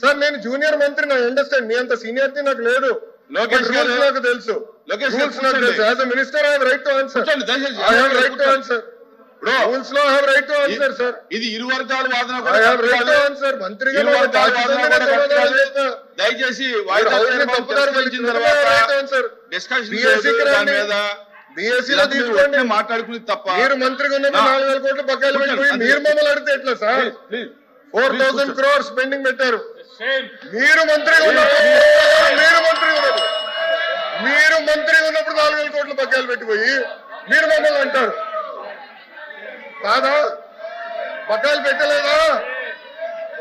Sir నేను junior మంత్రి, నా అండర్స్టాండ్. మీ అంత సీనియారిటీ నాకు లేదు. లోకేష్ గారు నాకు తెలుసు, రూల్స్ నాకు తెలుసు. As a minister I have right to answer. I have right to answer. Rules లో I have right to answer sir. ఇది ఇరు వర్గాల వాదన. I have right to answer. మంత్రిగా దయచేసి బీఎస్సీలో తీసుకోండి, మాట్లాడుకుని తప్ప. మీరు మంత్రిగా ఉన్నప్పుడు 4,000 కోట్లు బకాయిలు పెట్టుకుని మీరు మమ్మల్ని అడిగితే ఎట్లా సార్? 4,000 crores పెండింగ్ పెట్టారు. మీరు మంత్రిగా ఉన్నప్పుడు 4,000 కోట్లు బకాయిలు పెట్టిపోయి మీరు మమ్మల్ని అంటారు కాదా? బకాయిలు పెట్టలేదా?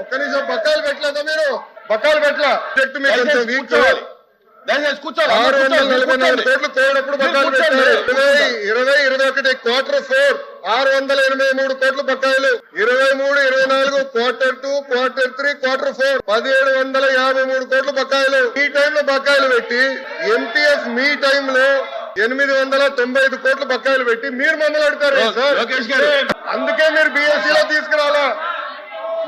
ఒక్క నిమిషం, బకాయిలు పెట్టలేదా? మీరు బకాయిలు పెట్టలా. చెట్టు మీకు కొంచెం వీక్ చేయాలి. 644 కోట్లు కోడప్పుడు బకాయిలు పెట్టారు. 2021 Q4 683 కోట్లు బకాయిలు. 23, 24 Q2, Q3, Q4 1753 కోట్లు బకాయిలు. ఈ టైంలో బకాయిలు పెట్టి MTF మీ టైంలో 895 కోట్లు బకాయిలు పెట్టి మీరు మమ్మల్ని అడుగుతారు సార్. అందుకే మీరు బీఎస్సీలో తీసుకురాలా.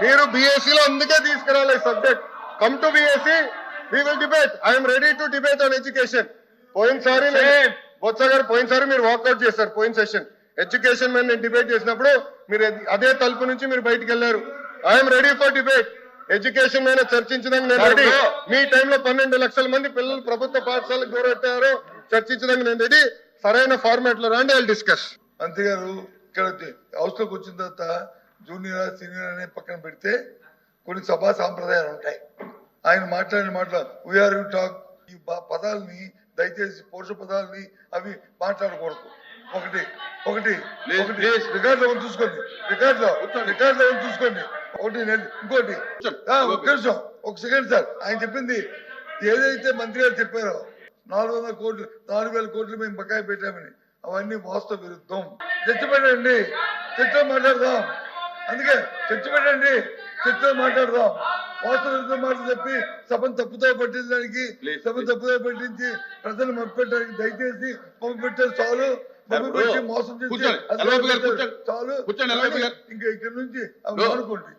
మీరు బీఎస్సీలో అందుకే తీసుకురాలే subject. Come to BSC, we will debate. I am ready to debate on education. పోయినసారి బొత్స గారు పోయినసారి మీరు వాకౌట్ చేశారు. పోయిన సెషన్ ఎడ్యుకేషన్ మీద నేను డిబేట్ చేసినప్పుడు మీరు అదే తలుపు నుంచి మీరు బయటకు వెళ్లారు. I'm ready for debate. Education మీద చర్చించడానికి నేను రెడీ. మీ టైంలో 12 లక్షల మంది పిల్లలు ప్రభుత్వ పాఠశాలకు దూరట్టారో చర్చించడానికి నేను రెడీ. సరైన ఫార్మాట్ లో రండి, ఐ విల్ డిస్కస్. మంత్రి గారు ఇక్కడ హౌస్ లోకి వచ్చిన తర్వాత జూనియర్ సీనియర్ అనే పక్కన పెడితే కొన్ని సభా సాంప్రదాయాలు ఉంటాయి. ఆయన మాట్లాడిన మాటలు వీఆర్ యూ టాక్, ఈ పదాలని దయచేసి పౌరుష పదాలని అవి మాట్లాడకూడదు. ఒకటి రికార్డులో చూసుకోండి, రికార్డులో చూసుకోండి. ఒకటి ఇంకోటి ఒక సెకండ్ సార్. ఆయన చెప్పింది ఏదైతే మంత్రి గారు చెప్పారో 400 కోట్లు 4,000 కోట్లు మేము బకాయి పెట్టామని, అవన్నీ వాస్తవ విరుద్ధం. చర్చ పెట్టండి, చర్చలో మాట్లాడదాం. అందుకే చర్చ పెట్టండి, చర్చలో మాట్లాడదాం. వాస్తవ విరుద్ధం మాటలు చెప్పి సభను తప్పుతో పట్టించడానికి, సభను తప్పుతో పట్టించి ప్రజలు మభ్యపెట్టడానికి దయచేసి మభ్యపెట్టారు చాలు. మభ్యపెట్టి మోసం చేసి చాలు. ఇంకా ఇక్కడ నుంచి అవి అనుకోండి.